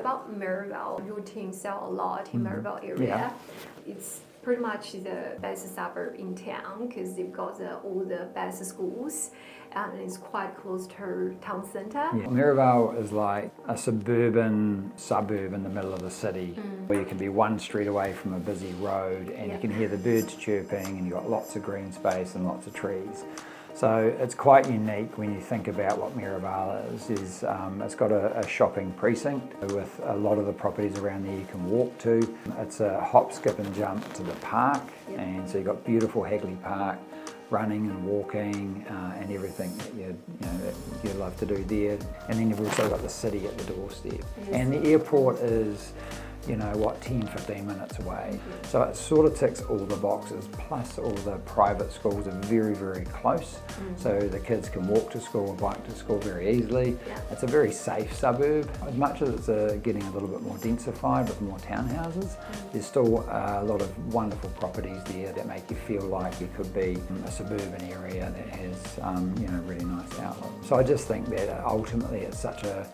about Merivale, your team sell a lot in Merivale area. Yeah. It's pretty much the best suburb in town because they've got all the best schools and it's quite close to town centre. Yeah. Merivale is like a suburban suburb in the middle of the city where you can be one street away from a busy road and you can hear the birds chirping and you've got lots of green space and lots of trees. So it's quite unique when you think about what Merivale is it's got a shopping precinct with a lot of the properties around there you can walk to. It's a hop, skip and jump to the park, and so you've got beautiful Hagley Park, running and walking and everything that you love to do there. And then you've also got the city at the doorstep. And the airport is 10-15 minutes away. So it sort of ticks all the boxes, plus all the private schools are very, very close. So the kids can walk to school and bike to school very easily. It's a very safe suburb. As much as it's getting a little bit more densified with more townhouses, there's still a lot of wonderful properties there that make you feel like you could be a suburban area that has really nice outlets. So I just think that ultimately it's such a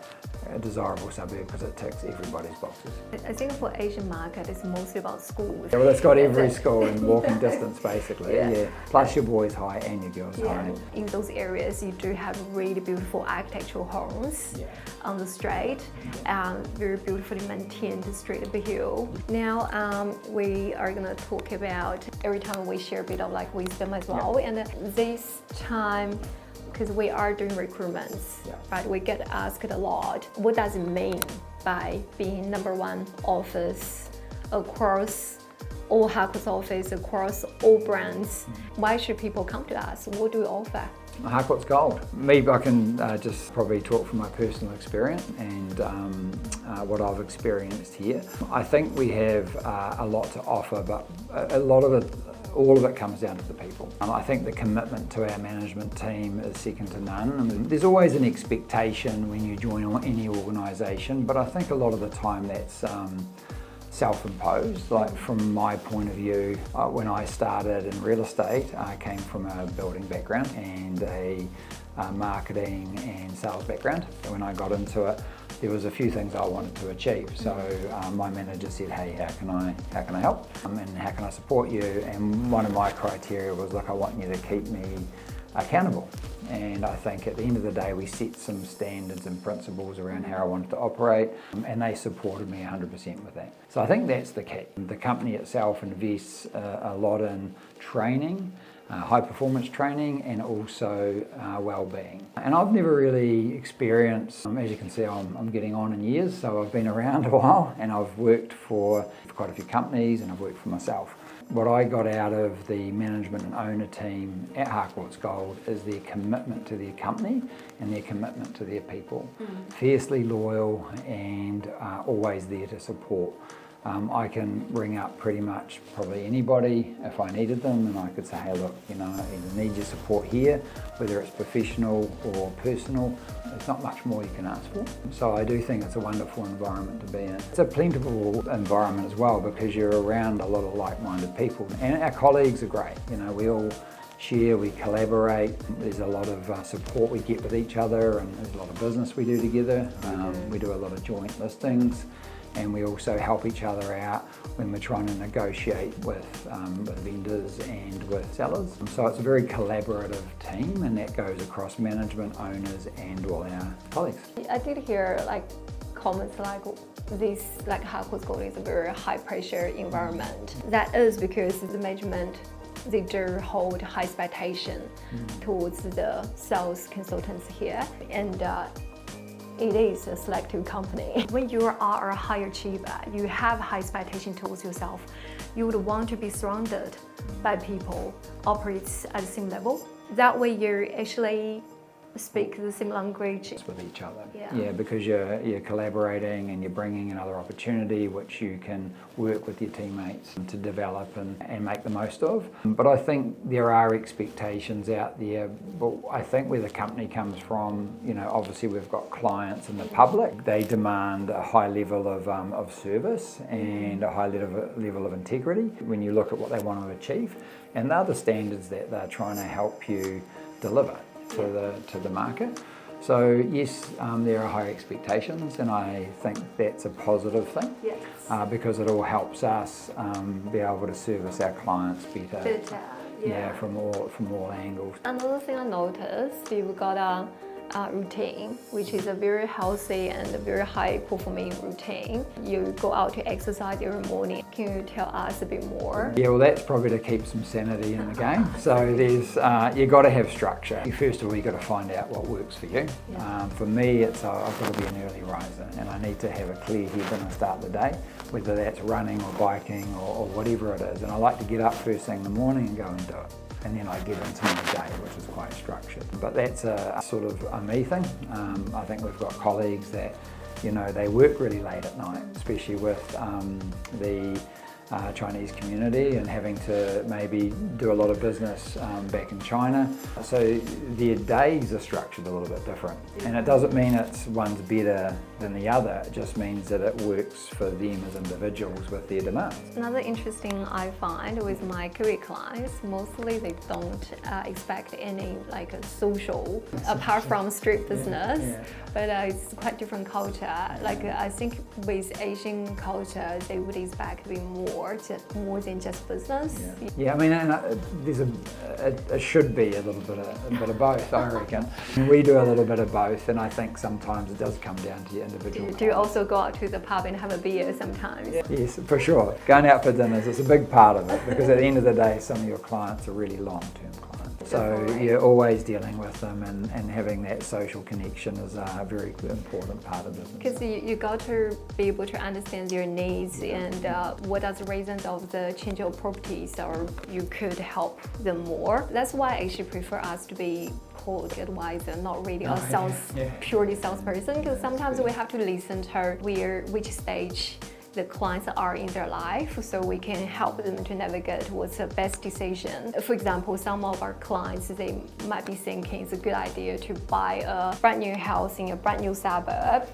desirable suburb because it ticks everybody's boxes. I think for Asian market, it's mostly about schools. Yeah, well, it's got every school in walking distance basically. Plus your boys high and your girls high. In those areas, you do have really beautiful architectural homes on the street, very beautifully maintained street hill. Now we are going to talk about every time we share a bit of like wisdom as well, and this time, because we are doing recruitments, right? We get asked a lot, what does it mean by being number one office across all Harcourt's office, across all brands? Why should people come to us? What do we offer? Harcourt's gold. Maybe I can just probably talk from my personal experience and what I've experienced here. I think we have a lot to offer, but all of it comes down to the people. I think the commitment to our management team is second to none. I mean, there's always an expectation when you join any organisation, but I think a lot of the time that's self-imposed. Like from my point of view, when I started in real estate, I came from a building background and a marketing and sales background. When I got into it, there was a few things I wanted to achieve. So my manager said, hey, how can I help? And how can I support you? And one of my criteria was, look, I want you to keep me accountable. And I think at the end of the day, we set some standards and principles around how I wanted to operate, and they supported me 100% with that. So I think that's the key. The company itself invests a lot in training, high performance training, and also well-being. And I've never really experienced, as you can see, I'm getting on in years, so I've been around a while and I've worked for quite a few companies and I've worked for myself. What I got out of the management and owner team at Harcourt's Gold is their commitment to their company and their commitment to their people. Fiercely loyal and always there to support. I can ring up pretty much probably anybody if I needed them, and I could say, hey look, I either need your support here, whether it's professional or personal. There's not much more you can ask for. So I do think it's a wonderful environment to be in. It's a plentiful environment as well because you're around a lot of like-minded people, and our colleagues are great. We all share, we collaborate. There's a lot of support we get with each other, and there's a lot of business we do together. We do a lot of joint listings. And we also help each other out when we're trying to negotiate with vendors and with sellers. So it's a very collaborative team, and that goes across management, owners, and all our colleagues. I did hear comments like this, Harcourt's Gold is a very high pressure environment. That is because the management, they do hold high expectation towards the sales consultants here, and it is a selective company. When you are a high achiever, you have high expectation towards yourself, you would want to be surrounded by people operates at the same level. That way you actually speak the same language with each other. Yeah, because you're collaborating and you're bringing another opportunity which you can work with your teammates to develop and make the most of. But I think there are expectations out there, but I think where the company comes from, obviously we've got clients and the public. They demand a high level of service and a high level of integrity when you look at what they want to achieve, and they're the standards that they're trying to help you deliver to the market. So yes, there are high expectations, and I think that's a positive thing. Yes. Because it all helps us be able to service our clients better. Yeah, from all angles. Another thing I noticed, you've got a routine, which is a very healthy and a very high performing routine. You go out to exercise every morning. Can you tell us a bit more? Yeah, well, that's probably to keep some sanity in the game. So there's you got to have structure. First of all, you got to find out what works for you. For me, it's I've got to be an early riser, and I need to have a clear head when I start the day, whether that's running or biking or whatever it is. And I like to get up first thing in the morning and go and do it. And then I get into my day, which is quite structured. But that's a sort of a me thing. I think we've got colleagues that, they work really late at night, especially with the Chinese community and having to maybe do a lot of business back in China. So their days are structured a little bit different. And it doesn't mean one's better than the other, it just means that it works for them as individuals with their demands. Another interesting I find with my Kiwi clients, mostly they don't expect any a social apart from street business, but it's quite different culture. I think with Asian culture, they would expect to be more than just business. Yeah, I mean, there's it should be a little bit of both, I reckon. We do a little bit of both, and I think sometimes it does come down to your individual. Do you also go out to the pub and have a beer sometimes? Yes, for sure. Going out for dinners is a big part of it, because at the end of the day, some of your clients are really long-term clients. So you're always dealing with them, and having that social connection is a very important part of business. Because you got to be able to understand their needs and what are the reasons of the change of properties, or you could help them more. That's why I actually prefer us to be called advisor, not really a purely salesperson, because sometimes we have to listen to which stage the clients are in their life, so we can help them to navigate what's the best decision. For example, some of our clients, they might be thinking it's a good idea to buy a brand new house in a brand new suburb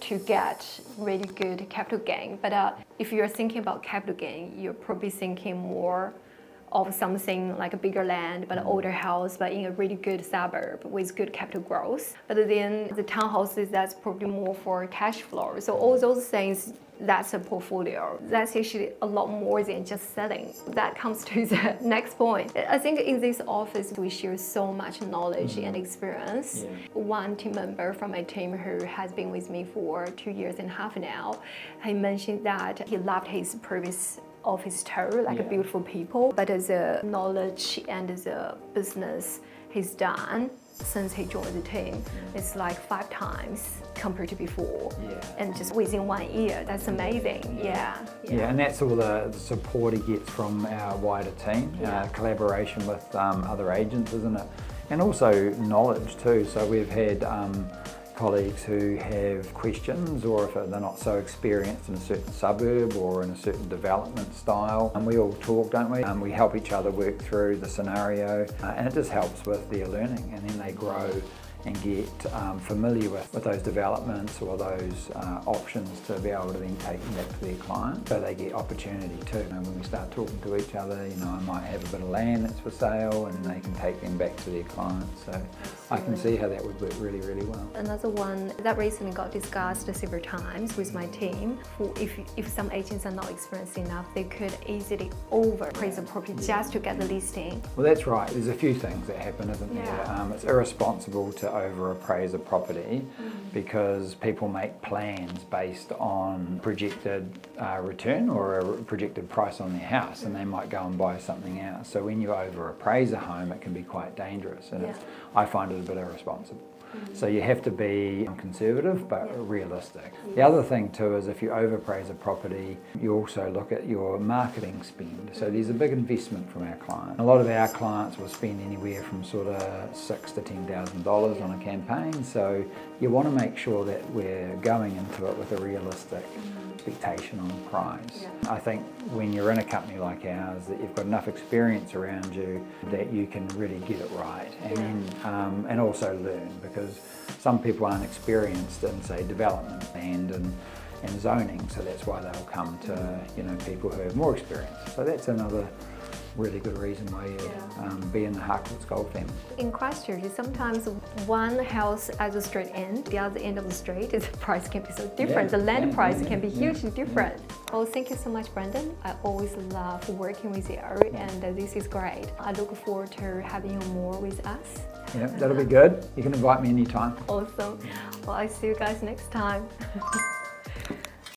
to get really good capital gain. But if you're thinking about capital gain, you're probably thinking more of something like a bigger land, but an older house, but in a really good suburb with good capital growth. But then the townhouses, that's probably more for cash flow. So all those things, that's a portfolio. That's actually a lot more than just selling. That comes to the next point. I think in this office, we share so much knowledge and experience. One team member from my team who has been with me for 2.5 years now, he mentioned that he loved his previous office too, beautiful people, but the knowledge and the business he's done since he joined the team, it's 5 times compared to before. And just within 1 year, that's amazing. Yeah, and that's all the support he gets from our wider team, collaboration with other agents, isn't it? And also knowledge too. So we've had colleagues who have questions, or if they're not so experienced in a certain suburb or in a certain development style, and we all talk, don't we? We help each other work through the scenario, and it just helps with their learning, and then they grow and get familiar with those developments or those options to be able to then take them back to their client, so they get opportunity too. And when we start talking to each other, I might have a bit of land that's for sale, and they can take them back to their clients. So I can see how that would work really, really well. Another one that recently got discussed several times with my team, if some agents are not experienced enough, they could easily overpraise a property just to get the listing. Well, that's right. There's a few things that happen, isn't there? It's irresponsible to overappraise a property because people make plans based on projected return or a projected price on their house, and they might go and buy something else. So when you overappraise a home, it can be quite dangerous, and I find it a bit irresponsible. So you have to be conservative but realistic. The other thing too is if you overpraise a property, you also look at your marketing spend. So there's a big investment from our client. A lot of our clients will spend anywhere from sort of $6,000 to $10,000 on a campaign. So you want to make sure that we're going into it with a realistic expectation on price. I think when you're in a company like ours, that you've got enough experience around you that you can really get it right, and then and also learn, because some people aren't experienced in, say, development and zoning, so that's why they'll come to people who have more experience. So that's another really good reason why you'd be in the Harcourt's Gold family. In Christchurch, sometimes one house at the street end, the other end of the street, the price can be so different. The land price can be hugely different. Oh, thank you so much, Brendan. I always love working with you, and this is great. I look forward to having you more with us. Yeah, that'll be good. You can invite me anytime. Awesome. Well, I'll see you guys next time.